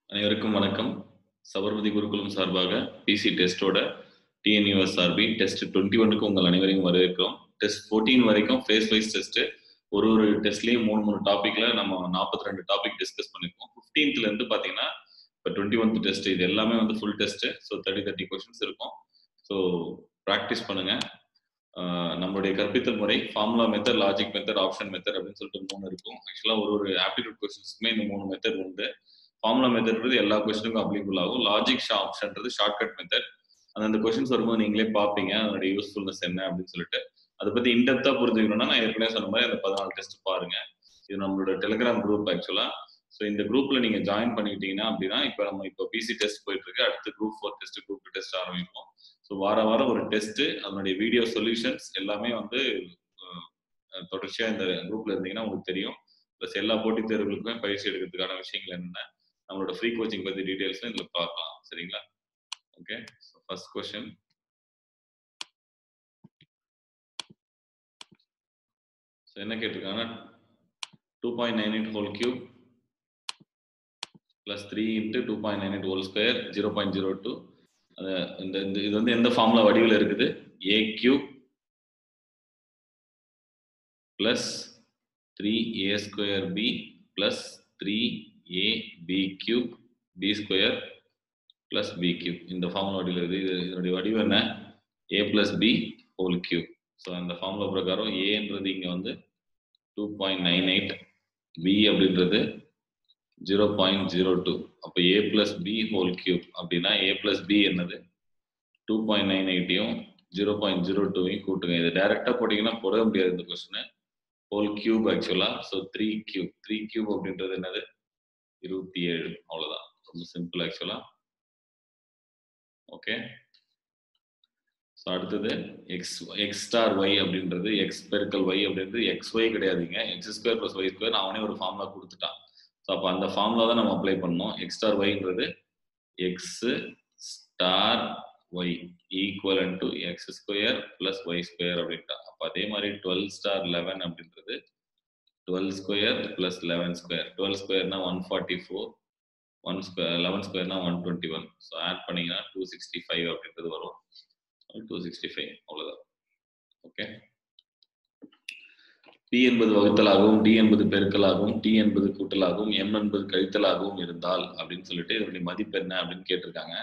அனைவருக்கும் வணக்கம். சபர்மதி குருகுலம் சார்பாக பிசி டெஸ்டோட டிஎன்யூஎஸ்ஆர்பி டெஸ்ட் 21க்கு உங்கள் அனைவரையும் வரவேற்கிறோம். டெஸ்ட் 14 வரைக்கும் ஃபேஸ் வைஸ் டெஸ்ட். ஒரு டெஸ்ட்லயும் 3 டாபிக்ல நம்ம 42 டாபிக் டிஸ்கஸ் பண்ணிருக்கோம். 15th இருந்து பாத்தீங்கன்னா இப்போ 21th டெஸ்ட் இது எல்லாமே வந்து ஃபுல் டெஸ்ட். ஸோ 30 கொஸ்டின்ஸ் இருக்கும். ஸோ ப்ராக்டிஸ் பண்ணுங்க. நம்மளுடைய கற்பித்தல் முறை formula method, logic method, option method அப்படின்னு சொல்லிட்டு 3 இருக்கும். ஆக்சுவலா ஒரு ஆப்டிடியூட் கொஸ்டின்ஸ்க்குமே இந்த 3 மெத்தட் உண்டு. ஃபார்முலா மெத்தட்ன்றது எல்லா கொஸ்டினுக்கும் அப்ளிகபிள் ஆகும். லாஜிக் ஆப்ஷன்றது ஷார்ட்கட் மெத்தட். அந்த கொஸ்டின்ஸ் வரும்போது நீங்களே பார்ப்பீங்க அதனுடைய யூஸ்ஃபுல்னஸ் என்ன அப்படின்னு சொல்லிட்டு. அதை பத்தி இன்டெப்தா புரிஞ்சுக்கணும்னா நான் ஏற்கனவே சொன்ன மாதிரி அந்த 14 டெஸ்ட் பாருங்க. இது நம்மளோட டெலிகிராம் குரூப் ஆக்சுவலா. ஸோ இந்த குரூப்ல நீங்க ஜாயின் பண்ணிக்கிட்டீங்கன்னா அப்படின்னா இப்போ பிசி டெஸ்ட் போயிட்டு இருக்கு. அடுத்து குரூப் 4 டெஸ்ட், குரூப் 2 டெஸ்ட் ஆரம்பிப்போம். ஸோ வாரம் ஒரு டெஸ்ட், அதனுடைய வீடியோ சொல்யூஷன்ஸ் எல்லாமே வந்து தொடர்ச்சியா இந்த குரூப்ல இருந்தீங்கன்னா உங்களுக்கு தெரியும். ப்ளஸ் எல்லா போட்டித் தேர்வுகளுக்குமே பயிற்சி எடுக்கிறதுக்கான விஷயங்கள் என்னென்ன, நம்மளோட ஃப்ரீ கோச்சிங் பத்தி டீடைல்ஸ் இதுல பார்க்கலாம். சரிங்களா? Okay. So first question. So என்ன கேட்டிருக்காங்க? 2.98 whole cube plus 3 into 2.98 whole square 0.02. இது வந்து எந்த ஃபார்முலா வடிவில் இருக்குது? a cube plus 3a square b plus 3ab cube b square plus b cube. இந்த ஃபார்முலா வடிவில் இருக்குது. இதனுடைய வடிவம் என்ன? a plus b whole cube. So அந்த ஃபார்முலா பிரகாரம் ஏன்றது இங்கே வந்து 2.98, b அப்படின்றது 0.02. அப்போ a plus b whole cube அப்படின்னா a plus b என்னது? 2.98ஐயும் 0.02ஐயும் கூட்டுங்க. இது டைரக்டா போட்டீங்கன்னா போட முடியாது இந்த question. Whole cube actually. So 3 cube அப்படின்றது என்னது? 27. அவ்வளவுதான். ரொம்ப சிம்பிள் ஆக்சுவலா. ஓகே. ஸோ அடுத்தது எக்ஸ் ஸ்டார் ஒய் அப்படின்றது எக்ஸ் பெருக்கல் ஒய் அப்படின்றது எக்ஸ் ஒய் கிடையாதுங்க. X square plus Y square அவனே ஒரு ஃபார்முலா கொடுத்துட்டான். ஸோ அப்போ அந்த ஃபார்முலா தான் நம்ம அப்ளை பண்ணோம். எக்ஸ் ஸ்டார் ஒய்ன்றது X star Y equal to X square plus Y square அப்படின்ட்டான். அப்போ அதே மாதிரி 12 ஸ்டார் 11 அப்படின்றது 12 ஸ்கொயர் பிளஸ் 11 ஸ்கொயர். 12 ஸ்கொயர்னா 144, 11 ஸ்கொயர்னா 121. ஸோ ஆட் பண்ணீங்கன்னா 265 அப்படின்றது வரும். 265 அவ்வளவுதான். ஓகே. பி என்பது வகுத்தலாகவும், டி என்பது பெருக்கலாகவும், டி என்பது கூட்டலாகவும், எம் என்பது கழித்தலாகவும் இருந்தால் அப்படின்னு சொல்லிட்டு இதனுடைய மதிப்பு என்ன அப்படின்னு கேட்டிருக்காங்க.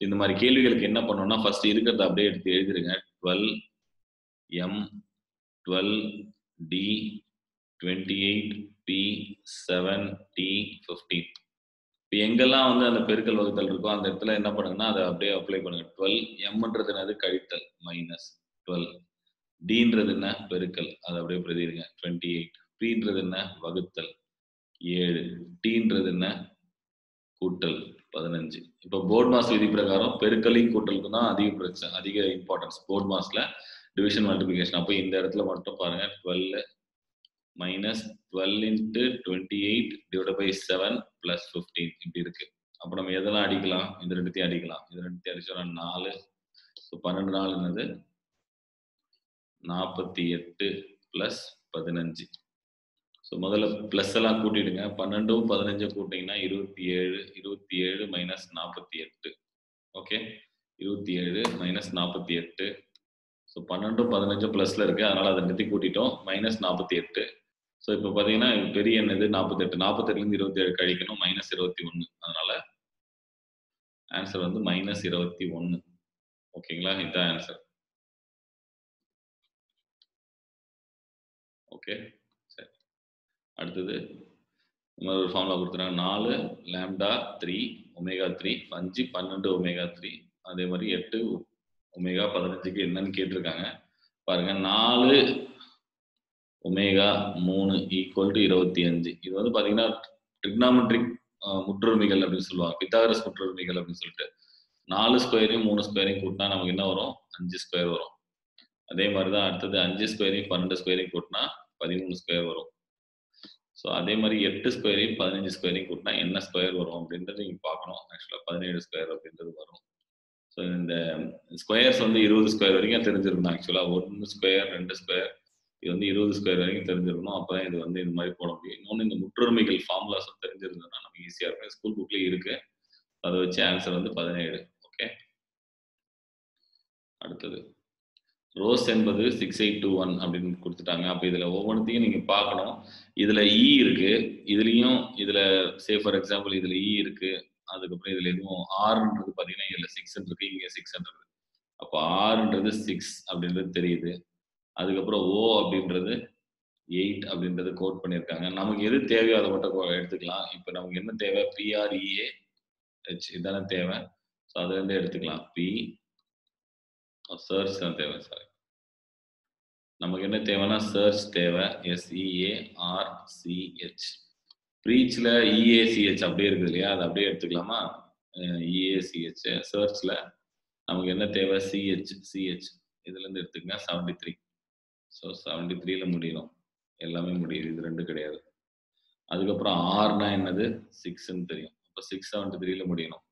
இந்த மாதிரி கேள்விகளுக்கு என்ன பண்ணணும்னா ஃபர்ஸ்ட் இருக்கிறத அப்படியே எடுத்து எழுதிருங்க. 12m 12d 28p 7t 15. இப்போ எங்கெல்லாம் வந்து அந்த பெருக்கல் வகுத்தல் இருக்கோ அந்த இடத்துல என்ன பண்ணுங்கன்னா அதை அப்படியே அப்ளை பண்ணுங்க. 12mன்றது என்னது? கழித்தல், மைனஸ் 12. டின்றது என்ன? பெருக்கல், அதை அப்படியே பிரதிடுங்க. 28. பின்றது என்ன? வகுத்தல் 7. டீன்றது என்ன? கூட்டல் 15. இப்போ போர்ட் மாஸ் விதி பிரகாரம் பெருக்கலையும் கூட்டலுக்கும் தான் அதிக இம்பார்ட்டன்ஸ் போர்ட் மாஸ்ல டிவிஷன் மல்டிபிகேஷன். அப்போ இந்த இடத்துல மட்டும் பாருங்க 12 minus 12 into 28 divided by 7 plus 15 இப்படி இருக்கு. அப்போ நம்ம எதெல்லாம் அடிக்கலாம்? இது ரெண்டுத்தையும் அடிக்கலாம். இது ரெண்டுத்தையும் அடிச்சோம்னா 4. ஸோ 12 நாள் என்னது? 48 plus 15. ஸோ முதல்ல பிளஸ் எல்லாம் கூட்டிடுங்க. 12 15 கூட்டிங்கன்னா 27. 27 மைனஸ் 48. ஓகே. 27 மைனஸ் 48. ஸோ 12 15 பிளஸ்ல இருக்கு, அதனால அதை நிறுத்தி கூட்டிட்டோம். மைனஸ் 48. ஸோ இப்போ பார்த்தீங்கன்னா பெரிய எண் இது 48. 48லேருந்து 27 கழிக்கணும், மைனஸ் 21. அதனால ஆன்சர் வந்து மைனஸ் 21. ஓகேங்களா? இதுதான் ஆன்சர். ஓகே. சரி. அடுத்தது ஒரு ஃபார்முலா கொடுத்துறாங்க. 4 லாம்டா 3 ஒமேகா 3 5 12 ஒமேகா 3 அதே மாதிரி 8 ஒமேகா 15க்கு என்னன்னு கேட்டிருக்காங்க பாருங்க. 4 ஒமேகா 3 ஈக்குவல் டு 25. இது வந்து பாத்தீங்கன்னா ட்ரிக்னாமெட்ரிக் முற்றொருமைகள் அப்படின்னு சொல்லுவாங்க, பித்தாகரஸ் முற்றொருமைகள் அப்படின்னு சொல்லிட்டு. 4 ஸ்கொயரையும் 3 ஸ்கொயரையும் கூட்டினா நமக்கு என்ன வரும்? 5 ஸ்கொயர் வரும். அதே மாதிரிதான் அடுத்தது 5 ஸ்கொயரையும் 12 ஸ்கொயரையும் கூட்டினா 13 ஸ்கொயர் வரும். ஸோ அதே மாதிரி 8 ஸ்கொயரையும் 15 ஸ்கொயரையும் கூட்டினா என்ன ஸ்கொயர் வரும் அப்படின்றது நீங்க பார்க்கணும். ஆக்சுவலா 17 ஸ்கொயர் அப்படின்றது வரும். ஸோ இந்த ஸ்கொயர்ஸ் வந்து 20 ஸ்கொயர் வரைக்கும் தெரிஞ்சிருக்கணும். ஆக்சுவலா 1 ஸ்கொயர் 2 ஸ்கொயர் இது வந்து 20 ஸ்கொயர் வரைக்கும் தெரிஞ்சிருக்கணும். அப்பதான் இது வந்து இந்த மாதிரி போட முடியும். இன்னொன்று இந்த முற்றொருமைகள் ஃபார்முலாஸும் தெரிஞ்சிருந்ததுன்னா நமக்கு ஈஸியாக இருக்கும். ஸ்கூல் புக்லேயே இருக்கு. அதை வச்சு ஆன்சர் வந்து 17. ஓகே, அடுத்தது ரோஸ் என்பது 6821 அப்படின்னு கொடுத்துட்டாங்க. அப்போ இதில் ஒவ்வொன்றுத்தையும் நீங்கள் பார்க்கணும். இதில் இ இருக்கு, இதுலேயும் இதில் சே ஃபார் எக்ஸாம்பிள் இதில் இ இருக்கு, அதுக்கப்புறம் இதில் எதுவும் ஆறுன்றது பார்த்தீங்கன்னா இதில் 6 இருக்கு, இங்கே 6 இருக்கு. அப்போ ஆறுன்றது 6 அப்படின்றது தெரியுது. அதுக்கப்புறம் ஓ அப்படின்றது 8 அப்படின்றது கோட் பண்ணியிருக்காங்க. நமக்கு எது தேவையோ அதை மட்டும் எடுத்துக்கலாம். இப்போ நமக்கு என்ன தேவை? பிஆர்இஏ ஹெச் இதானே தேவை. ஸோ அதுலேருந்து எடுத்துக்கலாம். பி சர்ச் தான் தேவை. சாரி, நமக்கு என்ன தேவைன்னா சர்ச் தேவை. SEARCH. ப்ரீச்சில் EACH அப்படியே இருக்குது இல்லையா, அதை அப்படியே எடுத்துக்கலாமா? EACH. சர்ச்சில் நமக்கு என்ன தேவை? CH. இதுலேருந்து எடுத்துக்கங்க 73. ஸோ 73ல் முடியணும். எல்லாமே முடியுது, இது ரெண்டு கிடையாது. அதுக்கப்புறம் ஆர்னா என்னது? 6ன்னு தெரியும். அப்போ 673ல் முடியணும்.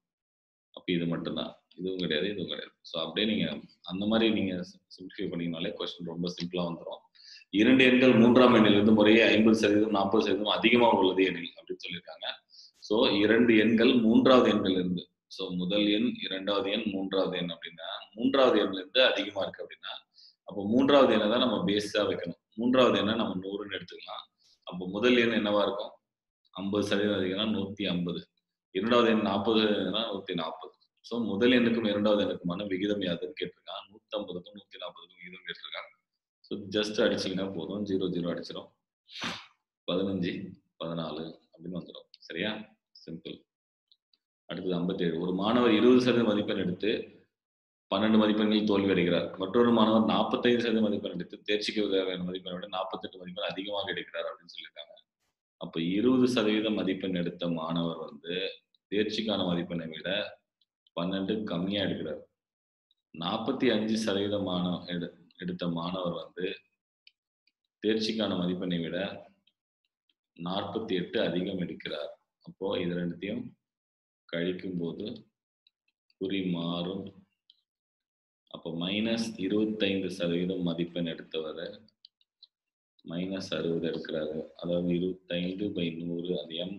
அப்போ இது மட்டும்தான், இதுவும் கிடையாது, இதுவும் கிடையாது. ஸோ அப்படியே நீங்கள் அந்த மாதிரி நீங்கள் சிம்பிளிஃபை பண்ணிங்கனாலே கொஸ்டின் ரொம்ப சிம்பிளாக வந்துடும். 2 எண்கள் 3ஆம் எண்ணிலிருந்து முறையே 50%, 40% அதிகமாக உள்ளது எண்ணில் அப்படின்னு சொல்லியிருக்காங்க. ஸோ 2 எண்கள் 3வது எண்கள் இருந்து, ஸோ முதல் எண், 2வது எண், 3வது எண் அப்படின்னா 3வது எண்ணிலிருந்து அதிகமாக இருக்கு அப்படின்னா அப்போ 3வது எண்ணை தான் நம்ம பேஸாக வைக்கணும். 3வது எண்ணை நம்ம 100ன்னு எடுத்துக்கலாம். அப்போ முதல் எண் என்னவா இருக்கும்? 50% அதிகம்னா 150. 2வது எண் 40னா 140. ஸோ முதல் எண்ணுக்கும் 2வது எண்ணுக்குமான விகிதம் யாதுன்னு கேட்டிருக்காங்க. 150க்கும் 140க்கும் விகிதம் கேட்டிருக்காங்க. ஸோ ஜஸ்ட் அடிச்சிங்கன்னா போதும், 0 அடிச்சிடும். 15, 14 அப்படின்னு வந்துடும். சரியா? சிம்பிள். அடுத்தது 57. ஒரு மாணவர் 20% மதிப்பெண் எடுத்து 12 மதிப்பெண்களில் தோல்வி அடைகிறார். மற்றொரு மாணவர் 45% மதிப்பெண் எடுத்து தேர்ச்சிக்கு தேவையான மதிப்பெண்ணை விட 48 மதிப்பெண் அதிகமாக எடுக்கிறார் அப்படின்னு சொல்லியிருக்காங்க. அப்ப 20% மதிப்பெண் எடுத்த மாணவர் வந்து தேர்ச்சிக்கான மதிப்பெண்ணை விட 12 கம்மியா எடுக்கிறார். 45% எடுத்த மாணவர் வந்து தேர்ச்சிக்கான மதிப்பெண்ணை விட 48 அதிகம் எடுக்கிறார். அப்போ இது ரெண்டுத்தையும் கழிக்கும் போது குறி மாறும். அப்போ -25% மதிப்பெண் எடுத்தவர் -60 எடுக்கிறாரு. அதாவது 25/100, அது m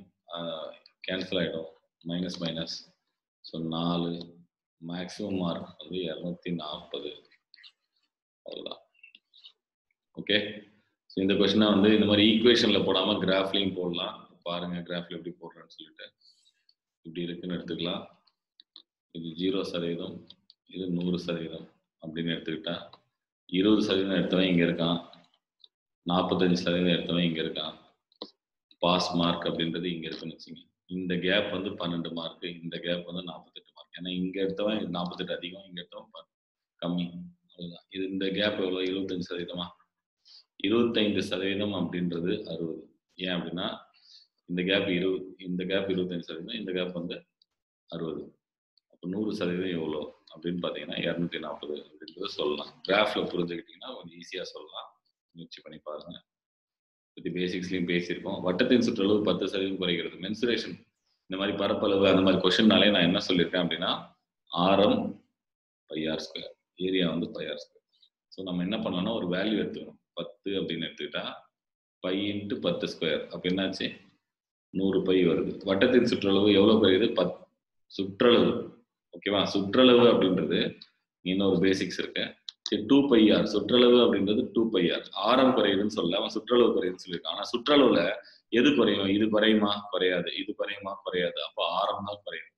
கேன்சல் ஆகிடும், மைனஸ். ஸோ 4. மேக்ஸிமம் மார்க் வந்து 240. அவ்வளோதான். ஓகே, ஸோ இந்த கொஸ்டினை வந்து இந்த மாதிரி ஈக்குவேஷனில் போடாமல் கிராஃப்லையும் போடலாம். பாருங்க கிராஃபில் எப்படி போடுறேன்னு சொல்லிட்டு. இப்படி இருக்குன்னு எடுத்துக்கலாம். இது 0%, இது 100% அப்படின்னு எடுத்துக்கிட்டா 20% எடுத்தவன் இங்கே இருக்கான், 45% எடுத்தவன் இங்கே இருக்கான். பாஸ் மார்க் அப்படின்றது இங்கே இருக்குன்னு வச்சுங்க. இந்த கேப் வந்து 12 மார்க், இந்த கேப் வந்து 48 மார்க். ஏன்னா இங்கே எடுத்தவன் 48 அதிகம், இங்கே எடுத்தவன் கம்மி. அதுதான் இது. இந்த கேப் எவ்வளோ? 25%. 25% அப்படின்றது 60. ஏன் அப்படின்னா இந்த கேப் 20, இந்த கேப் 25%, இந்த கேப் வந்து 60. அப்போ 100% எவ்வளோ அப்படின்னு பார்த்தீங்கன்னா 240 அப்படின்றத சொல்லலாம். கிராஃபில் புரிஞ்சுக்கிட்டீங்கன்னா கொஞ்சம் ஈஸியாக சொல்லலாம். முயற்சி பண்ணி பாருங்க. பற்றி பேசிக்ஸ்லையும் பேசியிருக்கோம். வட்டத்தின் சுற்றளவு 10% குறைகிறது. மென்சுரேஷன் இந்த மாதிரி பரப்பளவு அந்த மாதிரி கொஸ்டின்னாலே நான் என்ன சொல்லியிருக்கேன் அப்படின்னா ஆரம் πr², ஏரியா வந்து πr². ஸோ நம்ம என்ன பண்ணலாம்னா ஒரு வேல்யூ எடுத்துக்கணும். 10 அப்படின்னு எடுத்துக்கிட்டா π × 10². அப்போ என்னாச்சு? 100 π வருது. வட்டத்தின் சுற்றளவு எவ்வளோ குறையுது? 10 சுற்றளவு. ஓகேவா? சுற்றளவு அப்படின்றது இன்னொரு பேசிக்ஸ் இருக்கு. 2πr சுற்றளவு அப்படின்றது 2πr. ஆரம் குறையுதுன்னு சொல்ல, அவன் சுற்றளவு குறையுதுன்னு சொல்லியிருக்கான். ஆனா சுற்றளவுல எது குறையும்? இது குறையுமா? குறையாது. இது குறையுமா? குறையாது. அப்போ ஆரம் தான் குறையும்.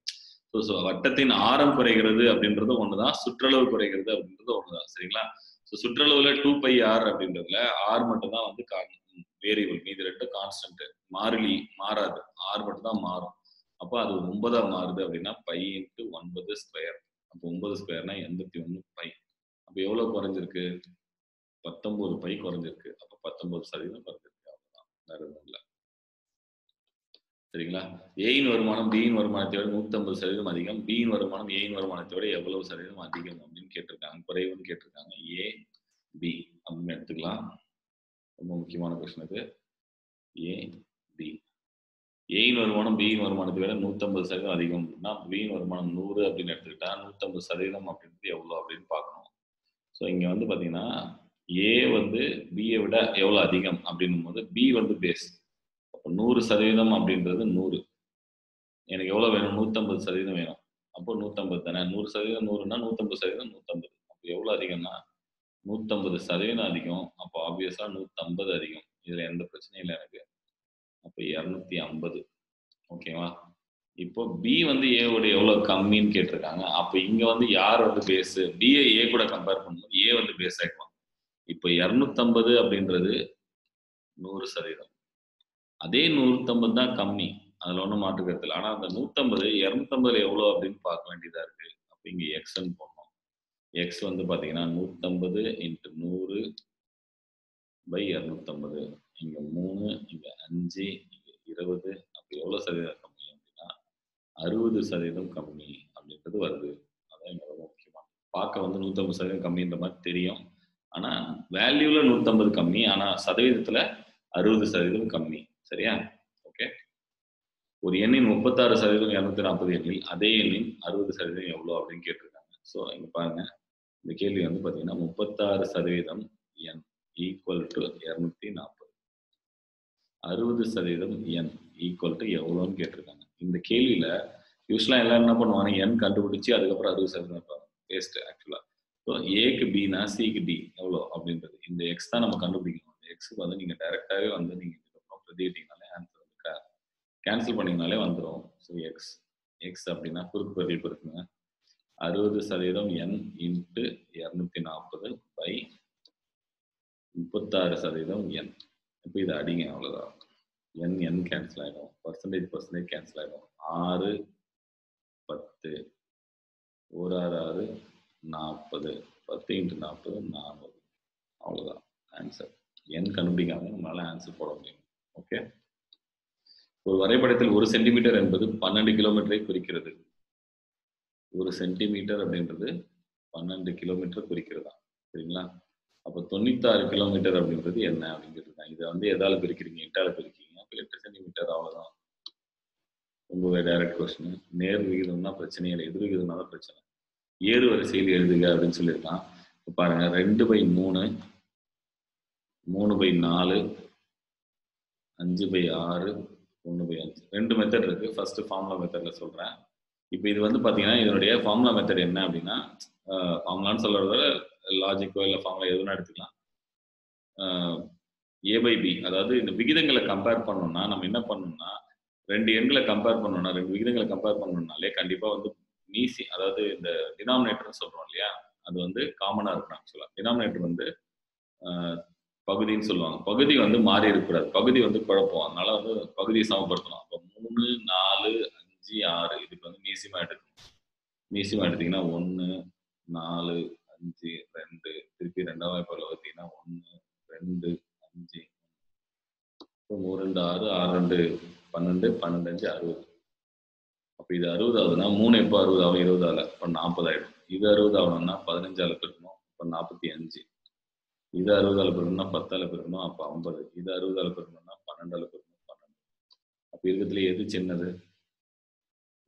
ஸோ வட்டத்தின் ஆரம் குறைகிறது அப்படின்றது ஒண்ணுதான், சுற்றளவு குறைகிறது அப்படின்றது ஒண்ணுதான். சரிங்களா? ஸோ சுற்றளவுல 2πr அப்படின்றதுல ஆர் மட்டும் தான் வந்து வேரியபிள், மீதி ரெண்டும் கான்ஸ்டன்ட், மாறிலி, மாறாது. ஆர் மட்டும் தான் மாறும். அப்போ அது 9ஆ மாறுது அப்படின்னா π × 9². அப்போ 9² 81 π. அப்போ எவ்வளவு குறைஞ்சிருக்கு? 19 π குறைஞ்சிருக்கு. அப்போ 19% குறைஞ்சிருக்கு. அவ்வளவுதான், வேற எதுவும் இல்லை. சரிங்களா? ஏயின் வருமானம் பியின் வருமானத்தை விட 150% அதிகம். பியின் வருமானம் ஏயின் வருமானத்தை விட எவ்வளவு சதவீதம் அதிகம் அப்படின்னு கேட்டிருக்காங்க. குறைவுன்னு கேட்டிருக்காங்க. ஏ பி அப்படின்னு எடுத்துக்கலாம். ரொம்ப முக்கியமான கொஸ்டின் இது. ஏ பி. ஏயின் வருமானம் பியின் வருமானத்தை விட 150% அதிகம் அப்படின்னா பியின் வருமானம் 100 அப்படின்னு எடுத்துக்கிட்டா 150% அப்படின்றது எவ்வளோ அப்படின்னு பார்க்கணும். ஸோ இங்கே வந்து பார்த்தீங்கன்னா ஏ வந்து பியை விட எவ்வளோ அதிகம் அப்படின்னும் போது பி வந்து பேஸ். அப்போ 100% அப்படின்றது 100. எனக்கு எவ்வளோ வேணும்? 150% வேணும். அப்போ 150 தானே. 100% 100னா 150% 150. அப்போ எவ்வளோ அதிகம்னா 150% அதிகம். அப்போ ஆப்வியஸா 150 அதிகம். இதுல எந்த பிரச்சனையும் இல்லை எனக்கு. அப்போ 250. ஓகேவா? இப்போ பி வந்து ஏவோட எவ்வளவு கம்மின்னு கேட்டிருக்காங்க. அப்ப இங்க வந்து யார் வந்து பேஸ்? பியை ஏ கூட கம்பேர் பண்ணும்போது ஏ வந்து பேஸ் ஆயிடுவான். இப்போ 250 அப்படின்றது 100%. அதே 150 தான் கம்மி. அதுல ஒண்ணும் மாற்று கருத்து இல்ல. ஆனா அந்த 150 250 எவ்வளவு அப்படின்னு பார்க்க வேண்டியதா இருக்கு. அப்ப இங்க எக்ஸ்ன்னு போடணும். எக்ஸ் வந்து பாத்தீங்கன்னா 150 இன்ட்டு 100 பை 250. இங்க 3, இங்க 5, இங்க 20. அப்ப எவ்வளவு சதவீதம் கம்மி அப்படின்னா 60% கம்மி அப்படின்றது வருது. அதான் இங்க ரொம்ப முக்கியமா. பார்க்க வந்து 150% கம்மின்ற மாதிரி தெரியும். ஆனா வேல்யூல 150 கம்மி. ஆனா சதவீதத்துல 60% கம்மி. சரியா? ஓகே. ஒரு எண்ணின் 36% 240 எண்ணில் அதே எண்ணின் 60% எவ்வளோ அப்படின்னு கேட்டிருக்காங்க. ஸோ இங்க பாருங்க. இந்த கேள்வி வந்து பார்த்தீங்கன்னா 36% N equal to 240. 60% N equal to எவ்வளோன்னு கேட்டிருக்காங்க. இந்த கேள்வியில யூஸ்வலா எல்லாரும் என்ன பண்ணுவாங்க? என் கண்டுபிடிச்சு அதுக்கப்புறம் 60% வைப்பாங்க. வேஸ்ட் ஆக்சுவலா. ஸோ ஏக்கு பினா சிக்கு டி எவ்வளோ அப்படின்றது. இந்த எக்ஸ் தான் நம்ம கண்டுபிடிக்கணும். இந்த எக்ஸுக்கு வந்து நீங்க டைரக்டாவே வந்து நீங்க இதுக்கப்புறம் பிரதியிட்டீங்கனாலே ஆன்சர் வந்து கேன்சல் பண்ணீங்கனாலே வந்துடும். ஸோ எக்ஸ் எக்ஸ் அப்படின்னா குறுக்கு பதிப்பு இருக்குங்க. 60% என் இன்ட்டு 240 பை 36% என். இப்போ இதை அடிங்க அவ்வளோதான். என் என் கேன்சல் ஆகிடும். பர்சன்டேஜ் கேன்சல் ஆகிடும். 6 10 1 6 6 40 10 இன்ட்டு 40 400. அவ்வளோதான் ஆன்சர். என் கண்டுபிடிக்காம நம்மளால ஆன்சர் போட முடியும். ஓகே. ஒரு வரைபடத்தில் 1 சென்டிமீட்டர் என்பது 12 கிலோமீட்டரை குறிக்கிறது. 1 சென்டிமீட்டர் அப்படின்றது 12 கிலோமீட்டர் குறிக்கிறதா? சரிங்களா? அப்போ 96 கிலோமீட்டர் அப்படின்றது என்ன அப்படிங்கிறது தான். இதை வந்து எதால பிரிக்கிறீங்க? 8ஆல பிரிக்கிறீங்க. அப்போ 8 சென்டிமீட்டர் அவ்வளோதான். உங்களுடைய டைரக்ட் கொஸ்டின். நேர் விகிதம்னா பிரச்சனையே இல்லை. எதிர் விகிதம்னா தான் பிரச்சனை. ஏறு வரிசையில் எழுதுக அப்படின்னு சொல்லியிருக்கான். இப்போ பாருங்க 2/3 3/4 5/6 1/5. 2 மெத்தட் இருக்கு. ஃபர்ஸ்ட் ஃபார்முலா மெத்தட்ல சொல்றேன். இப்போ இது வந்து பார்த்தீங்கன்னா இதனுடைய ஃபார்முலா மெத்தட் என்ன அப்படின்னா ஃபார்முலான்னு சொல்றத விட லாஜிக்கோ இல்லை ஃபார்முலா எதுவும் எடுத்துக்கலாம். ஏ பை பி, அதாவது இந்த விகிதங்களை கம்பேர் பண்ணோம்னா நம்ம என்ன பண்ணணும்னா 2 எண்களை கம்பேர் பண்ணணும்னா 2 விகிதங்களை கம்பேர் பண்ணணும்னாலே கண்டிப்பாக வந்து மீசி, அதாவது இந்த டினாமினேட்டர்னு சொல்றோம் இல்லையா, அது வந்து காமனா இருக்கணும். ஆக்சுவலா டினாமினேட்டர் வந்து பகுதின்னு சொல்லுவாங்க. பகுதி வந்து மாறி இருக்கக்கூடாது. பகுதி வந்து குழப்பம். அதனால வந்து பகுதியை சமப்படுத்தணும். அப்போ 3 4 5 6 இதுக்கு வந்து மீசிமா எடுக்கணும். மீசிமா எடுத்தீங்கன்னா 1 4 5 2 திருப்பி 2ஆம் வாய்ப்பாடுல பார்த்தீங்கன்னா 1 2 5 3 2 6 6 2 12 12 5 60. அப்போ இது 60 ஆகுதுன்னா 3 எப்போ 60 ஆகும்? 20 ஆகல. இப்போ 40 ஆயிடும். இது 60 ஆகணும்னா 15ஆல பெருக்கணும். இப்போ 45. இது 60ஆல பெருக்கணும்னா 10ஆல பெருக்கணும். அப்போ 50. இது 60ஆல பெருக்கணும்னா 12ஆல பெருக்கணும். 12. அப்போ இருக்கிறதுல எது சின்னது?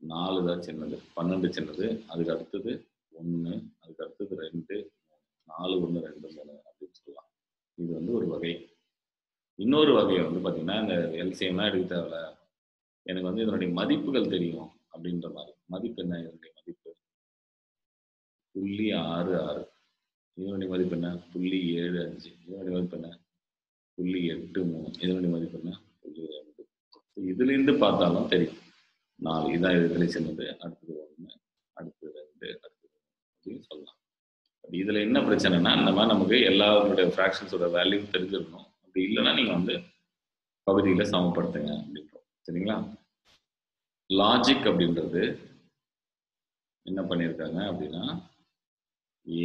4 தான் சின்னது. 12 சின்னது. அதுக்கு அடுத்தது 1, அதுக்கு அடுத்தது 2, 4 1 2 3 அப்படின்னு சொல்லலாம். இது வந்து ஒரு வகை. இன்னொரு வகையை வந்து பார்த்தீங்கன்னா இந்த எல்சிஎம்லாம் எடுக்க தேவையில்ல, எனக்கு வந்து இதனுடைய மதிப்புகள் தெரியும் அப்படின்ற மாதிரி. மதிப்பு என்ன? இதனுடைய மதிப்பு 0.66. இதனுடைய மதிப்பு என்ன? 0.75. இதனுடைய மதிப்பு என்ன? 0.83. இதனுடைய மதிப்பு என்ன? 0.2. இதுல இருந்து பார்த்தாலும் தெரியும். 4 இதான் இதுல சின்னது. அடுத்தது 1, அடுத்தது 2, அடுத்தது அப்படின்னு சொல்லலாம். இதுல என்ன பிரச்சனைனா இந்த மாதிரி நமக்கு எல்லாருடைய ஃப்ராக்ஷன்ஸோட வேல்யூ தெரிஞ்சிருக்கணும். அப்படி இல்லைன்னா நீங்க வந்து பகுதியில சமப்படுத்துங்க அப்படின்றோம். சரிங்களா? லாஜிக் அப்படின்றது என்ன பண்ணியிருக்காங்க அப்படின்னா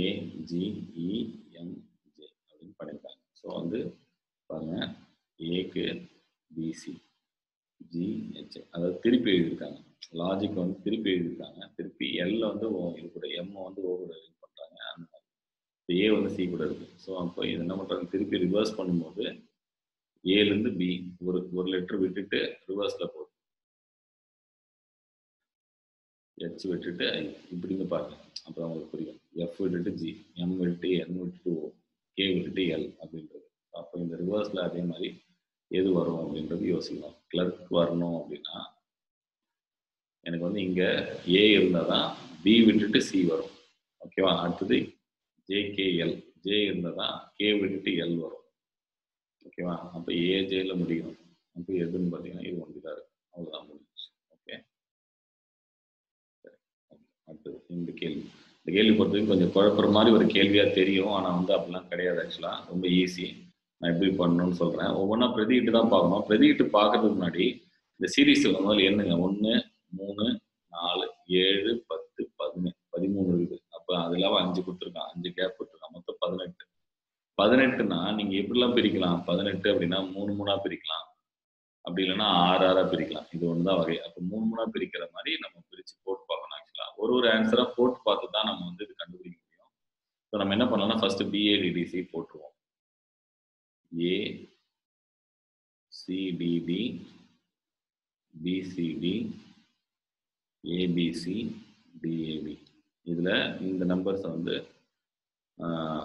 AGEMJ அப்படின்னு பண்ணியிருக்காங்க. ஸோ வந்து பாருங்க, ஏக்கு பிசி ஜிஹெச், அதாவது திருப்பி எழுதியிருக்காங்க. லாஜிக் வந்து திருப்பி எழுதியிருக்காங்க. திருப்பி எல்ல வந்து இது கூட எம் வந்து ஓ கூட லிங்க் பண்ணுறாங்க. அந்த மாதிரி ஏ வந்து சி கூட இருக்கு. ஸோ அப்போ இது என்ன பண்ணுறாங்க? திருப்பி ரிவர்ஸ் பண்ணும்போது ஏலேருந்து பி ஒரு லெட்டர் விட்டுட்டு ரிவர்ஸில் போகுது. ஹெச் விட்டுட்டு ஐ இப்படின்னு பாருங்க. அப்புறம் உங்களுக்கு புரியும். எஃப் விட்டுட்டு ஜி, எம் விட்டு என் விட்டுட்டு ஓ, கே விட்டுட்டு எல் அப்படின்றது. அப்போ இந்த ரிவர்ஸில் அதே மாதிரி எது வரும் அப்படின்றது யோசிக்கணும். கிளர்க் வரணும் அப்படின்னா எனக்கு வந்து இங்கே ஏ இருந்தால் தான் பி விட்டுட்டு சி வரும். ஓகேவா? அடுத்தது ஜேகேஎல், ஜே இருந்தால் தான் கே விட்டுட்டு எல் வரும். ஓகேவா? அப்போ ஏஜேல முடியும். அப்போ எதுன்னு பார்த்தீங்கன்னா இது ஒன்று தான் இருக்கு. அவ்வளோதான் முடிஞ்சிச்சு. ஓகே, அடுத்தது இந்த கேள்வி. இந்த கேள்வி பொறுத்தவரைக்கும் கொஞ்சம் குழப்பற மாதிரி ஒரு கேள்வியாக தெரியும். ஆனால் வந்து அப்படிலாம் கிடையாது. ஆக்சுவலாக ரொம்ப ஈஸி. நான் எப்படி பண்ணணும்னு சொல்கிறேன். ஒவ்வொன்றா பிரதிக்கிட்டு தான் பார்க்கணும். பிரதிக்கிட்டு பார்க்கறதுக்கு முன்னாடி இந்த சீரீஸ் முதல்ல எண்ணுங்க. 1 3 4 7 10 11 13 இருக்குது. அப்போ அது இல்லாமல் 5 கொடுத்துருக்கான், 5 கேப் கொடுத்துருக்கான், மொத்தம் 18. 18னா நீங்கள் எப்படிலாம் பிரிக்கலாம்? 18 அப்படின்னா 3 3 பிரிக்கலாம், அப்படி இல்லைன்னா 6 6 பிரிக்கலாம். இது ஒன்று தான் வகை. அப்போ 3 3 பிரிக்கிற மாதிரி நம்ம பிரித்து போட்டு பார்க்கணும். ஆக்சுவலாக ஒரு ஆன்சராக போட்டு பார்த்து தான் நம்ம வந்து இது கண்டுபிடிக்க முடியும். ஸோ நம்ம என்ன பண்ணலாம்னா ஃபர்ஸ்ட் பிஏடிடிசி போட்டுருவோம். ஏ சிடிடி பிசிடி ஏபிசி டிஏபி. இதில் இந்த நம்பர்ஸை வந்து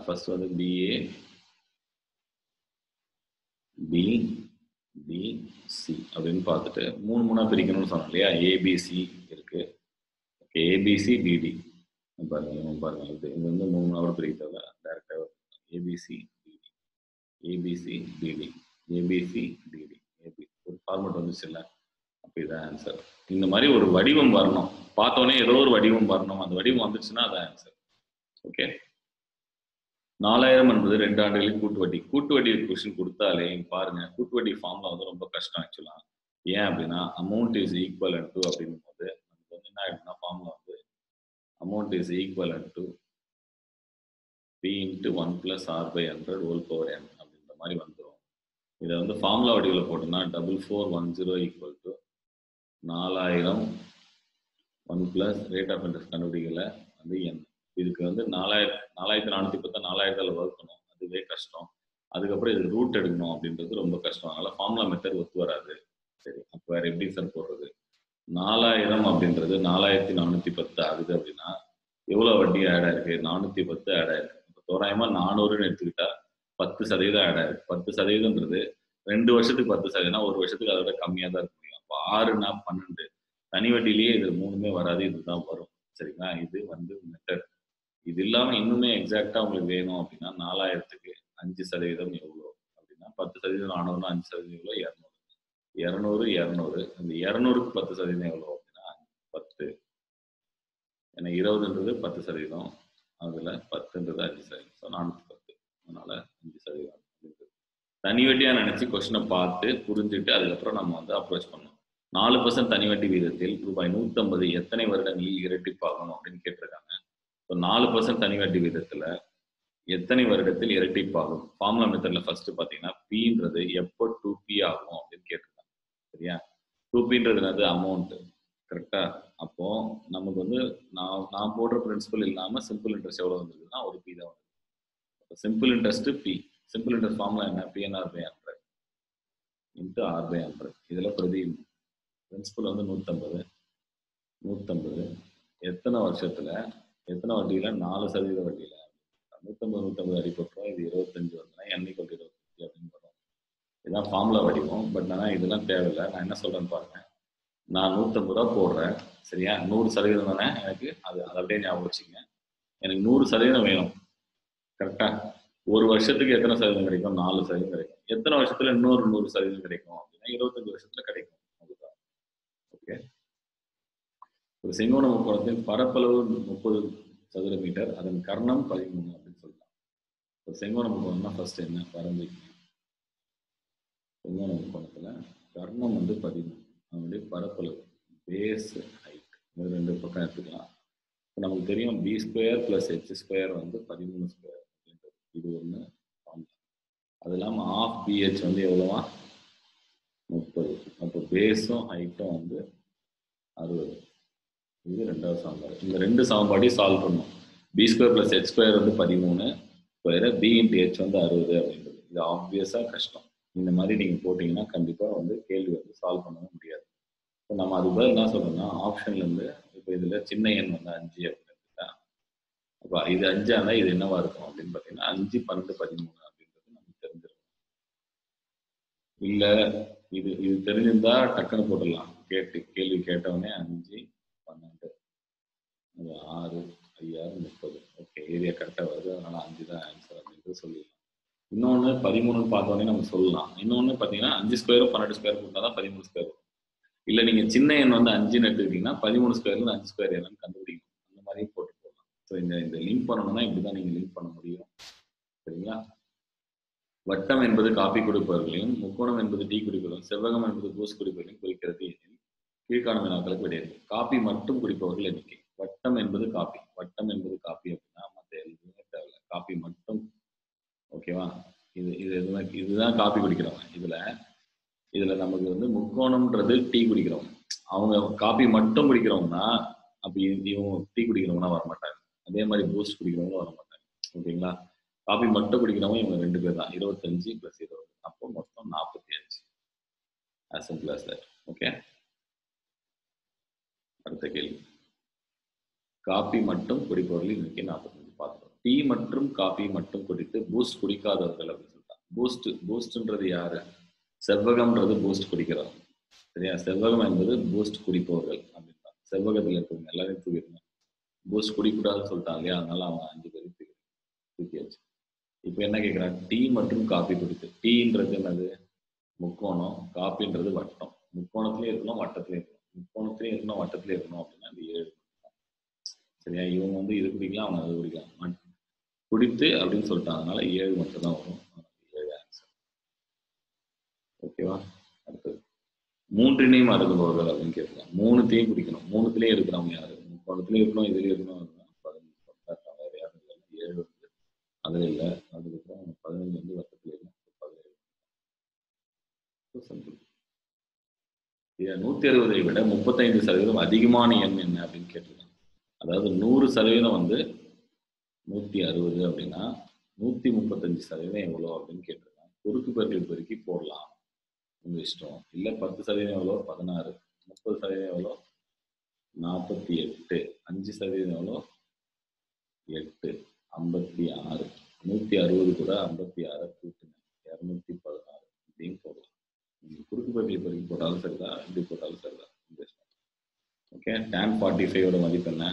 ஃபர்ஸ்ட் வந்து பிஏ பி பிசி அப்படின்னு பார்த்துட்டு 3 3 பிரிக்கணும்னு சொன்னோம் இல்லையா? ஏபிசி இருக்கு. ஓகே, ஏபிசி டிடி பாருங்க இது வந்து 3 3 பிரிக்கிறத டேரக்டாக A B C D D A B C D D A B C D D A B ஒரு ஃபார்மேட் வந்துச்சு இல்லை? அப்போ இதான் ஆன்சர். இந்த மாதிரி ஒரு வடிவம் வரணும். பார்த்தோன்னே ஏதோ ஒரு வடிவம் வரணும். அந்த வடிவம் வந்துச்சுன்னா அதான் ஆன்சர். ஓகே, 4000 என்பது 2 ஆண்டுகளின் கூட்டு வட்டி. கூட்டு வட்டி கொஸ்டின் கொடுத்தாலே பாருங்க, கூட்டு வட்டி ஃபார்ம்ல வந்து ரொம்ப கஷ்டம் ஆக்சுவலா. ஏன் அப்படின்னா அமௌண்ட் இஸ் ஈக்குவலன்ட் டு அப்படின்னும் போது நமக்கு வந்து என்ன ஆயிடும்னா ஃபார்ம்ல வந்து amount is equivalent to P into 1 + r/100 whole power n அப்படின்ற மாதிரி வந்துடும். இதை வந்து ஃபார்முலா வடிவில் போட்டோம்னா 4410 equal to 4000 1 + rate of interest கண்டுபிடிக்கல வந்து n. இதுக்கு வந்து 4410 4000 வகுக்கணும், அதுவே கஷ்டம். அதுக்கப்புறம் இது ரூட் எடுக்கணும் அப்படின்றது ரொம்ப கஷ்டம். அதனால ஃபார்முலா மெத்தட் ஒத்து வராது. சரி, அப்போ வேற எப்படி சார் போடுறது? 4000 அப்படின்றது 4410 ஆகுது அப்படின்னா எவ்வளோ வட்டி ஆட் ஆயிருக்கு? 410 ஆட் ஆயிருக்கு. இப்போ தோராயமா 400ன்னு எடுத்துக்கிட்டா 10% ஆட் ஆயிருக்கு. 10%ன்றது 2 வருஷத்துக்கு 10%, ஒரு வருஷத்துக்கு அதை விட கம்மியாக தான் இருக்க முடியும். அப்போ 6னா 12, தனி வட்டியிலேயே இது 3மே வராது, இதுதான் வரும். சரிங்களா? இது வந்து மெத்தட். இது இல்லாம இன்னுமே எக்ஸாக்டா உங்களுக்கு வேணும் அப்படின்னா 4000க்கு 5% எவ்வளோ அப்படின்னா 10% 400னா 5% எவ்வளோ? 200 200 அந்த 200க்கு 10% எவ்வளோ அப்படின்னா 10. ஏன்னா 20ன்றது 10%, அதுல 10ன்றது 5%. ஸோ 410, அதனால 5% அப்படின்றது தனி வட்டியா நினைச்சு கொஸ்டினை பார்த்து புரிஞ்சுட்டு அதுக்கப்புறம் நம்ம வந்து அப்ரோச் பண்ணணும். 4% தனி வட்டி வீதத்தில் ரூபாய் 150 எத்தனை வருடங்களில் இரட்டிப்பாகணும் அப்படின்னு கேட்டிருக்காங்க. 4% தனி வட்டி விதத்துல எத்தனை வருடத்தில் இரட்டிப்பாகும்? ஃபார்முலா மெத்தட்ல ஃபர்ஸ்ட் பாத்தீங்கன்னா பின்றது எப்போ 2p ஆகும் அப்படின்னு கேட்டிருக்காங்க. சரியா? 2pன்றது என்னது? அமௌண்ட். கரெக்டா? அப்போ நமக்கு வந்து நான் போடுற பிரின்சிபல் இல்லாம சிம்பிள் இன்ட்ரெஸ்ட் எவ்வளவு வந்திருக்குன்னா ஒரு பி தான் வந்து simple interest P. Simple interest formula என்ன? PNR/100 into R/100. இதுல பிரதி பிரின்சிபல் வந்து 150 எத்தனை வருஷத்துல எத்தனை வட்டியில? 4% வட்டியில. 150 அடி போட்டுரும். இது 25 வருதுன்னா n = 25 அப்படின்னு வரும். இதுதான் ஃபார்முலா வடிவம். பட் ஆனால் இதெல்லாம் தேவையில்லை. நான் என்ன சொல்றேன்னு பாருங்க. நான் 150 ரூபா போடுறேன். சரியா? 100% தானே எனக்கு. அது அப்படியே ஞாபகம் வச்சுங்க. எனக்கு 100% வேணும். கரெக்டா? ஒரு வருஷத்துக்கு எத்தனை சதவீதம் கிடைக்கும்? 4% கிடைக்கும். எத்தனை வருஷத்துல இன்னொரு 100% கிடைக்கும் அப்படின்னா 25 வருஷத்துல கிடைக்கும். அதுதான். ஓகே, ஒரு செங்கோண முக்கோணத்தின் பரப்பளவு 30 சதுர மீட்டர், அதன் கர்ணம் 13 அப்படின்னு சொல்லலாம். ஒரு செங்கோண முக்கோணம்னா ஃபர்ஸ்ட் என்ன பரம்பிக்கணும்? செங்கோண முக்கோணத்துல கர்ணம் வந்து 13, அதனுடைய பரப்பளவு பேஸ் ஹைட் இது 2 பக்கம் எடுத்துக்கலாம். இப்போ நமக்கு தெரியும் b² + h² வந்து 13² அப்படின்றது. இது ஒன்று ஃபார்முலா. அது இல்லாமல் ஆஃப் BH வந்து எவ்வளோவா? 30. அப்போ பேஸும் ஹைட்டும் வந்து 60. இது 2வது சமன்பாடு. இந்த 2 சமன்பாடையும் சால்வ் பண்ணும். b² + h² வந்து 13 ஸ்கொயர், b × h வந்து 60 அப்படின்றது. இது ஆப்வியஸா கஷ்டம். இந்த மாதிரி நீங்க போட்டீங்கன்னா கண்டிப்பா வந்து கேள்வி வந்து சால்வ் பண்ணவும் முடியாது. இப்போ நம்ம அது பதில் என்ன சொல்றோம்னா ஆப்ஷன்ல இருந்து இப்போ இதுல சின்ன எண் வந்து 5 அப்படின்னு எடுத்துட்டா இது 5 ஆனா இது என்னவா இருக்கும் அப்படின்னு பாத்தீங்கன்னா 5, 12, 13 அப்படின்றது நமக்கு தெரிஞ்சிருக்கும். இல்ல இது இது தெரிஞ்சிருந்தா டக்குன்னு போட்டுடலாம். கேள்வி கேட்டவொடனே 5, 12, 6, 5, 30. ஓகே, ஏரியா கரெக்டா வருது, அதனால 5 தான் ஆன்சர் அப்படின்றது சொல்லிடலாம். இன்னொன்னு 13 பார்த்தோன்னே நம்ம சொல்லலாம். இன்னொன்னு பாத்தீங்கன்னா 5 ஸ்கொயரும் 12 ஸ்கொயர் போட்டா தான் 13 ஸ்கொயர் வரும். இல்ல நீங்க சின்ன எண் வந்து 5ன்னு எடுத்துக்கிட்டீங்கன்னா 13 ஸ்கொயர்ல 5 ஸ்கொயர் என்னன்னு கண்டுபிடிக்கணும். அந்த மாதிரியும் போட்டு போடலாம். ஸோ இந்த லிங்க் பண்ணணும்னா இப்படிதான் நீங்க லிங்க் பண்ண முடியும். சரிங்களா? வட்டம் என்பது காப்பி கொடுப்பவர்களையும், முக்கோணம் என்பது டீ குடிப்பவர்களும், செவ்வகம் என்பது பூஸ் குடிப்பவர்களையும் குறிக்கிறது எனில் கீழ்காணும் வினாக்களுக்கு விடையளிக்கும். காப்பி மட்டும் குடிப்பவர்கள் எண்ணிக்கை. வட்டம் என்பது காப்பி. வட்டம் என்பது காப்பி அப்படின்னா மற்ற எதுவுமே தேவையில்லை. காப்பி மட்டும். ஓகேவா? இதுதான் காப்பி குடிக்கிறவங்க. இதுல நமக்கு வந்து முக்கோணம்ன்றது டீ குடிக்கிறவங்க. அவங்க காப்பி மட்டும் குடிக்கிறவங்கன்னா அப்ப இவங்க டீ குடிக்கிறவங்கன்னா வரமாட்டாங்க. அதே மாதிரி பூஸ்ட் குடிக்கிறவங்களும் வரமாட்டாங்க. ஓகேங்களா? காபி மட்டும் குடிக்கிறவங்க இவங்க 2 பேர் தான். 25 + 20. அப்போ மொத்தம் 45. as simple as that. Okay, அடுத்த கேள்வி. காபி மட்டும் குடிப்பவர்கள் இன்னைக்கு 45 பார்த்தோம். டீ மற்றும் காபி மட்டும் குடித்து பூஸ்ட் குடிக்காதவர்கள் அப்படின்னு சொல்லிட்டாங்க. பூஸ்ட்ன்றது யாரு? செவ்வகம்ன்றது பூஸ்ட் குடிக்கிறவங்க. சரியா? செவ்வகம் என்பது பூஸ்ட் குடிப்பவர்கள் அப்படின்னா செவ்வகத்தில் இருக்கவங்க எல்லாரையும் தூக்கிடுங்க. பூஸ்ட் குடிக்கூடாதுன்னு சொல்லிட்டாங்க இல்லையா, அதனால அவன் 5 பேரும் தூக்கியாச்சு. இப்போ என்ன கேட்குறான்? டீ மற்றும் காபி குடித்து. டீன்றது என்னது? முக்கோணம். காப்பின்றது வட்டம். முக்கோணத்திலே இருக்கணும், வட்டத்திலே இருக்கணும். முக்கோணத்திலே இருக்கணும், வட்டத்திலே இருக்கணும் அப்படின்னா இந்த 7. சரியா? இவங்க வந்து இது குடிக்கலாம், அவன் அது குடிக்கலாம். குடித்து அப்படின்னு சொல்லிட்டான், அதனால 7 மட்டும் தான் வரும். 7 ஆன்சர். ஓகேவா? அடுத்தது மூன்றினையும் அருந்துபவர்கள் அப்படின்னு கேட்கலாம். 3த்தையும் குடிக்கணும். 3த்திலே இருக்கிறவங்க யாரு? முக்கோணத்திலே இருக்கணும், இதுலேயே இருக்கணும். 15 வேற யாரும் இல்லை. 7 வந்து அதுல இல்லை. அதுக்கப்புறம் 15 வந்து வட்டத்திலே இருக்கும். 17. 160 விட 35% அதிகமான எண் என்ன அப்படின்னு கேட்டிருக்காங்க. அதாவது 100% வந்து 160 அப்படின்னா 135% எவ்வளோ அப்படின்னு கேட்டிருக்காங்க. குறுக்கு பெருக்கல் பெருக்கி போடலாம், உங்க இஷ்டம். இல்ல 10% எவ்வளோ? 16. 30% எவ்வளோ? 48. 5% எவ்வளோ? 8. 56. 160 கூட 56 கூட்டுங்க, 216 இப்படின்னு போடலாம். நீங்க குறுக்கு பெருக்கல் பெருக்கி போட்டாலும் சரிதான், இப்படி போட்டாலும் சரிதான். ஓகே, tan 45 மதிப்பு என்ன?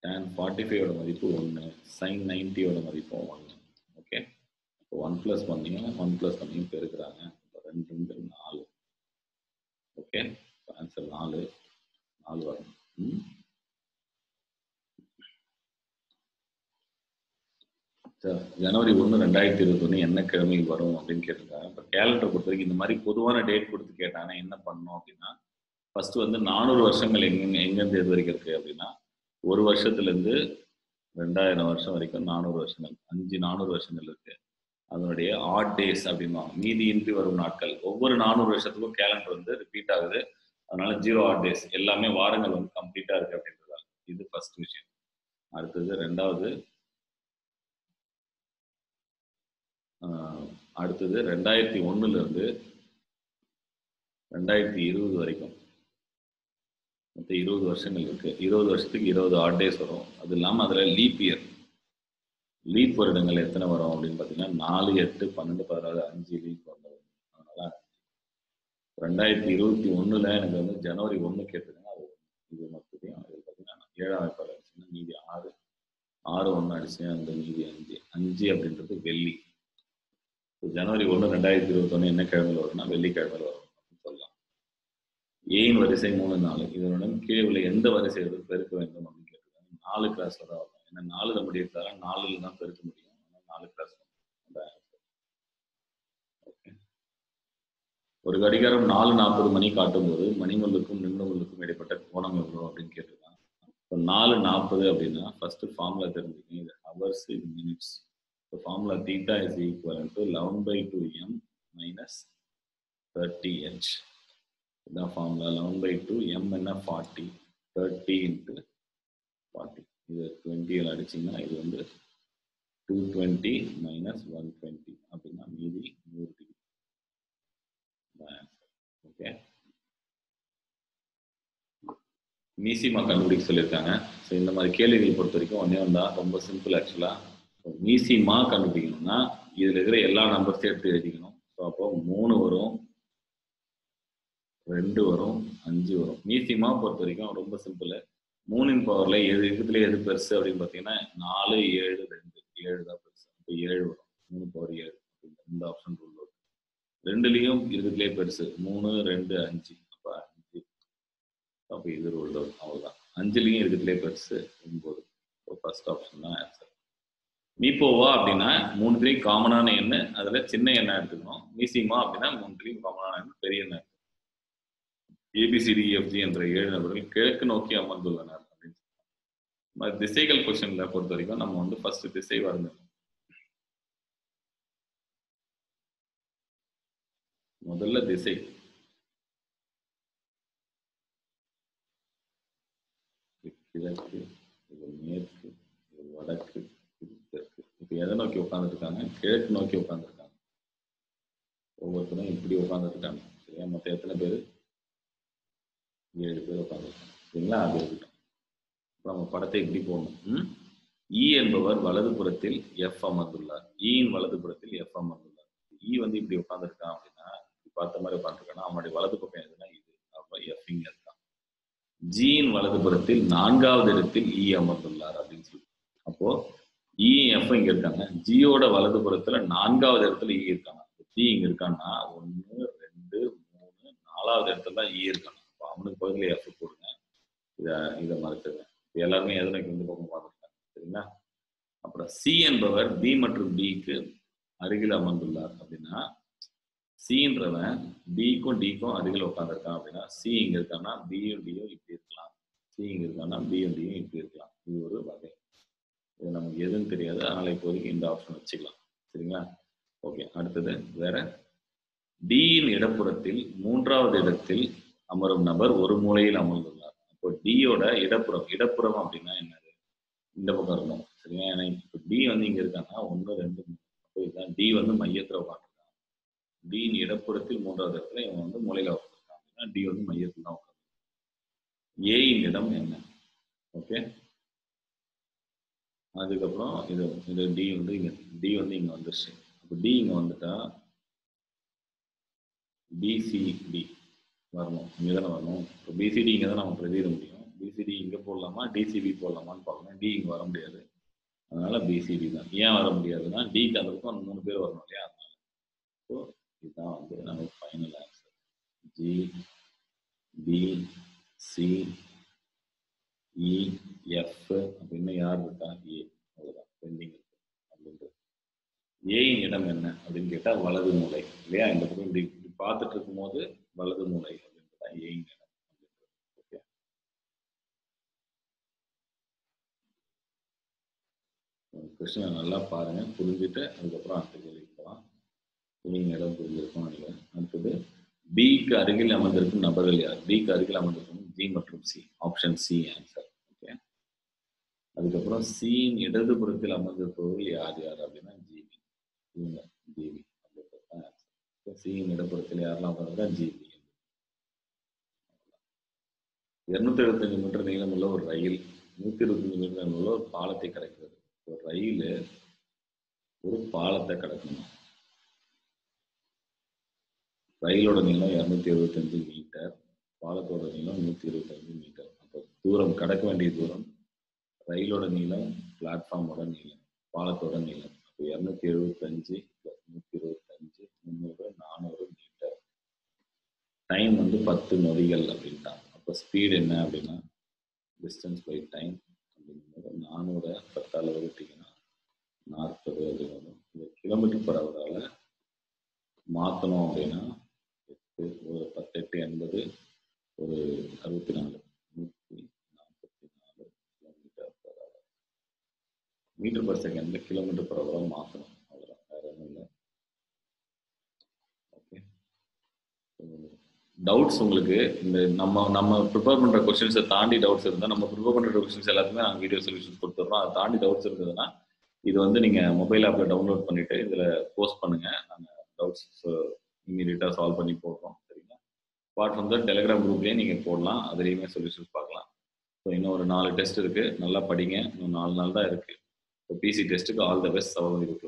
tan 45 மதிப்பு 1, sin 90 மதிப்பு 1. ஓகே, இப்போ 1 + 1 1 + 1 பெருக்குறாங்க. 2 2 4. ஓகே, ஆன்சர் 4 வரும். ஜனவரி 1, 2021 என்ன கிழமை வரும் அப்படின்னு கேட்டிருக்காங்க. இப்போ கேலண்டர் பொறுத்த வரைக்கும் இந்த மாதிரி பொதுவான டேட் கொடுத்து கேட்டாங்கன்னா என்ன பண்ணணும் அப்படின்னா, ஃபர்ஸ்ட் வந்து 400 வருஷங்கள் எங்கேருந்து எது வரைக்கும் இருக்கு அப்படின்னா, ஒரு வருஷத்துலேருந்து 2000 வருஷம் வரைக்கும் 400 வருஷங்கள், 5 400 வருஷங்கள் இருக்கு. அதனுடைய ஆட் டேஸ் அப்படின்வாங்க, மீதியின்றி வரும் நாட்கள். ஒவ்வொரு 400 வருஷத்துக்கும் கேலண்டர் வந்து ரிப்பீட் ஆகுது. அதனால 0 ஆட் டேஸ், எல்லாமே வாரங்கள் வந்து கம்ப்ளீட்டா இருக்கு அப்படின்றதால. இது ஃபர்ஸ்ட் விஷயம். அடுத்தது ரெண்டாவது, அடுத்தது 2001 இருந்து 2020 வரைக்கும் மொத்தம் 20 வருஷங்கள் இருக்கு. 20 வருஷத்துக்கு 20 ஆட் டேஸ் வரும். அது இல்லாமல் அதில் லீப் இயர், லீப் வருடங்கள் எத்தனை வரும் அப்படின்னு பார்த்தீங்கன்னா 4, 8, 12, 16, 5 லீப் வரும். அதனால 2021 எனக்கு வந்து ஜனவரி 1 கேட்டிருக்காங்க. அது இது மொத்தத்தையும் அது பார்த்தீங்கன்னா 7ஆம் வாய்ப்பாடு அடிச்சுன்னா மீதி 6, 1 அடிச்சு அந்த மீதி 5 அப்படின்றது வெள்ளி. ஜனவரி 1, 2021 என்ன கிழமையில் வரும்னா வெள்ளிக்கிழமையில் வரும் அப்படின்னு சொல்லலாம். ஏயின் வரிசை 3, 4. இதனுடன் கீழே உள்ள எந்த வரிசை பெருக்க வேண்டும் அப்படின்னு கேட்டிருக்காங்க. 4 கிளாஸ்ல தான் வரும். ஏன்னா 4 நம்முடைய தர 4ல் தான் பெருக்க முடியும். 4 கிளாஸ் வரும். ஒரு கடிகாரம் 4:40 மணி காட்டும் போது மணிமுள்ளுக்கும் நிமிடமுள்ளுக்கும் இடைப்பட்ட கோணம் எவ்வளோ அப்படின்னு கேட்டிருக்காங்க. இப்போ 4:40 அப்படின்னா ஃபர்ஸ்ட் ஃபார்முலா தெரிஞ்சுக்கணும். இது ஹவர்ஸ், இது மினிட்ஸ். இப்போ formula theta is equal to 11/2m minus 30h. இதான் ஃபார்முலா. 11/2m என்ன 40, 30 × 40. இது 20 அடிச்சிங்கன்னா இது வந்து 220 மைனஸ் 120 அப்படின்னா மீதி 100 டிகிரி. ஓகே, மீசிமா கண்டுபிடிக்க சொல்லியிருக்காங்க. ஸோ இந்த மாதிரி கேள்விகள் பொறுத்த வரைக்கும் ஒன்றே ஒன்று தான், ரொம்ப சிம்பிள் ஆக்சுவலாக. மீசிமா கண்டுபிடிக்கணும்னா இதில் இருக்கிற எல்லா நம்பர்ஸையும் எடுத்து எழுதிக்கணும். ஸோ அப்போ 3 வரும், 2 வரும், 5 வரும். மீசிமா பொறுத்த வரைக்கும் ரொம்ப சிம்பிள். 3ன் பவரில் இருக்கிறதுல எது பெருசு அப்படின்னு பார்த்தீங்கன்னா 4, 7, 2. 7 தான் பெருசு. அப்போ 7 வரும். 3 பவர் 7 இந்த ஆப்ஷன் ரூல் வரும். 2லையும் இருக்கிறதுலே பெருசு 3, 2, 5. அப்போ 5. அப்போ இது ரூல் வரும். அவ்வளோதான். 5லையும் இருக்கிறதுலே பெருசு 9. ஃபர்ஸ்ட் ஆப்ஷன் தான் ஆன்சர். மீப்போவா அப்படின்னா 3லையும் காமனான எண்ணு, அதுல சின்ன எண்ணா எடுத்துக்கணும். மீசிமா அப்படின்னா 3லையும் காமனான எண்ணு, பெரிய எண்ணா. ABCDEFG என்ற 7 நபர்கள் கிழக்கு நோக்கி அமர்ந்துள்ளனர் அப்படின்னு சொல்லுவாங்க. திசைகள் கொஸ்டின்ல பொறுத்த வரைக்கும் நம்ம வந்து ஃபர்ஸ்ட் திசை வரைஞ்சோம். முதல்ல திசை கிழக்கு, இது மேற்கு, இது வடக்கு, இது தெற்கு. இப்போ எதை நோக்கி உட்காந்துருக்காங்க? கிழக்கு நோக்கி உட்காந்துருக்காங்க. ஒவ்வொருத்தரும் இப்படி உட்காந்துருக்காங்க. சரியா? மொத்தம் எத்தனை பேர்? 7 பேர் உட்காந்துருக்காங்க. சரிங்களா? அது இருக்கட்டும். இப்போ நம்ம படத்தை இப்படி போடணும். இ என்பவர் வலது புறத்தில் எஃப் அமர்ந்துள்ளார். இயின் வலது புறத்தில் எஃப் அமர்ந்துள்ளார். இ வந்து இப்படி உட்காந்துருக்கான் அப்படின்னா, பார்த்த மாதிரி உட்காந்துருக்கானா அவனுடைய வலது பக்கம் எதுனா இது. அப்போ எஃப் இங்க இருக்கான். ஜியின் வலது புறத்தில் 4வது இடத்தில் இ அமர்ந்துள்ளார் அப்படின்னு சொல்லி. அப்போ இ எஃப் இங்க இருக்காங்க. ஜியோட வலது புறத்துல 4வது இடத்துல இ இருக்காங்க. ஜி இங்க இருக்கான்னா 1, 2, 3, 4வது இடத்துல தான் இ இருக்காங்க. அப்போ அவனுக்கு பகுதியில் எஃப் போடுங்க. இதை மறைச்சிருங்க. எல்லாருமே எதனை வந்து பக்கம் பார்த்துருக்காங்க. சரிங்களா? அப்புறம் சி என்பவர் பி மற்றும் டிக்கு அருகில் அமர்ந்துள்ளார் அப்படின்னா, சின்றவன் பிக்கும் டிக்கும் அருகில் உட்காந்துருக்கான் அப்படின்னா, சி இங்க இருக்கான்னா பியும் டியும் இப்படி இருக்கலாம். சி இங்க இருக்கான்னா பியும் டியும் இப்படி இருக்கலாம். இது ஒரு வகை. இது நமக்கு எதுன்னு தெரியாது, அதனால இப்போதைக்கு இந்த ஆப்ஷன் வச்சுக்கலாம். சரிங்களா? ஓகே. அடுத்தது வேற. டியின் இடப்புறத்தில் 3வது இடத்தில் அமரும் நபர் ஒரு மூலையில் அமர்ந்துள்ளார். அப்போ டியோட இடப்புறம் அப்படின்னா என்னது? இந்த பக்கம் இருக்கும். சரியா? ஏன்னா இப்போ டி வந்து இங்க இருக்காங்கன்னா 1, 2, 3. அப்போ இதுதான் டி வந்து மையத்துல உட்காந்துருக்கான். டியின் இடப்புறத்தில் 3வது இடத்துல இவன் வந்து மூலையில உட்காந்துருக்கான் அப்படின்னா டி வந்து மையத்துல தான் உட்காந்து. ஏயின் இடம் என்ன? ஓகே. அதுக்கப்புறம் இது டி வந்து இங்க வந்துருச்சு. அப்போ டி இங்க வந்துட்டா பிசிடி வரணும். இங்கே தானே வரணும். இப்போ பிசிடி இங்கே தான் நம்ம பிரதியிட முடியும். பிசிடி இங்கே போடலாமா டிசிபி போடலாமான்னு பார்க்கணும். டி இங்கே வர முடியாது, அதனால பிசிடி தான். ஏன் வர முடியாதுன்னா டிக்கு அந்த பக்கம் 3 பேர் வரணும் இல்லையா? அதனால. ஸோ இதுதான் வந்து நம்ம final answer. G, B, C, E, F அப்படின்னு யார் இருக்கா? ஏ. அவ்வளோதான் பெண்டிங் இருக்கு அப்படின்றது. ஏயின் இடம் என்ன அப்படின்னு கேட்டால் வலது மூலை இல்லையா? இந்த பக்கம் இப்படி பார்த்துட்டு இருக்கும் போது வலது மூலை அப்படின்றது தான் ஏயின் இடம். ஓகே. கொஸ்டினை நல்லா பாருங்க, புரிஞ்சுட்டு அதுக்கப்புறம் அடுத்த கேள்விக்கு போகலாம். ஏயின் இடம் புரிஞ்சிருக்கும் நினைக்கிறேன். அடுத்தது பிக்கு அருகில் அமர்ந்திருக்கும் நபர்கள் யார்? பிக்கு அருகில் அமர்ந்திருக்கும் ஜி மற்றும் C. Option C answer. Okay. அதுக்கப்புறம் சியின் இடதுபுறத்தில் அமர்ந்திருப்பவர்கள் யார் யார் அப்படின்னா ஜிபி. இவங்க ஜிபி அப்படின்றது தான் ஆன்சர். சியின் இடப்புறத்தில் யாரெல்லாம் அமர்ந்தா ஜிபி. 275 மீட்டர் நீளமுள்ள ஒரு ரயில் 125 மீட்டர் நீளமுள்ள ஒரு பாலத்தை கடக்கிறது. ஒரு ரயில் ஒரு பாலத்தை கடக்கணும். ரயிலோட நீளம் 275 மீட்டர், பாலத்தோட நீளம் 125 மீட்டர். அப்போ தூரம், கடக்க வேண்டிய தூரம், ரயிலோட நீளம், பிளாட்ஃபார்மோட நீளம், பாலத்தோட நீளம். அப்போ 275 + 125 300 400 மீட்டர். டைம் வந்து 10 நொடிகள் அப்படின்ட்டாங்க. அப்போ ஸ்பீடு என்ன அப்படின்னா டிஸ்டன்ஸ் பை டைம் அப்படிங்கும்போது 400 10ஆல் வகுத்தீங்கன்னா 40 அப்படின்னு. இந்த கிலோமீட்டர் பர் ஹவரால் மாற்றணும் அப்படின்னா 10 8 80 ஒரு 64 144 kilometre per hour. Metre per செகண்ட்ல கிலோமீட்டர் பர் ஹவராக மாற்றணும். அவ்வளோதான், வேற ஒன்றும் இல்லை. ஓகே. டவுட்ஸ் உங்களுக்கு இந்த நம்ம ப்ரிப்பேர் பண்ணுற கொஸ்டின்ஸை தாண்டி டவுட்ஸ் இருந்தால், நம்ம ப்ரிப்பேர் பண்ணுற கொஸ்டின்ஸ் எல்லாத்துக்குமே நாங்கள் வீடியோ சொல்யூஷன்ஸ் கொடுத்துட்றோம். அதை தாண்டி டவுட்ஸ் இருந்ததுன்னா இது வந்து நீங்கள் மொபைல் ஆப்பில் டவுன்லோட் பண்ணிவிட்டு இதில் போஸ்ட் பண்ணுங்கள். நாங்கள் டவுட்ஸ் இமீடியட்டாக சால்வ் பண்ணி போடுறோம். சரிங்களா? அப்பார்ட் ஃப்ரம் த டெலிகிராம் குரூப்லேயே நீங்கள் போடலாம், அதுலேயுமே சொல்யூஷன்ஸ் பார்க்கலாம். இன்னும் ஒரு 4 டெஸ்ட் இருக்கு, நல்லா படிங்க. இன்னும் 4 நாள் தான் இருக்கு. பிசி டெஸ்ட்டுக்கு all the best Sabarmati Gurukulam.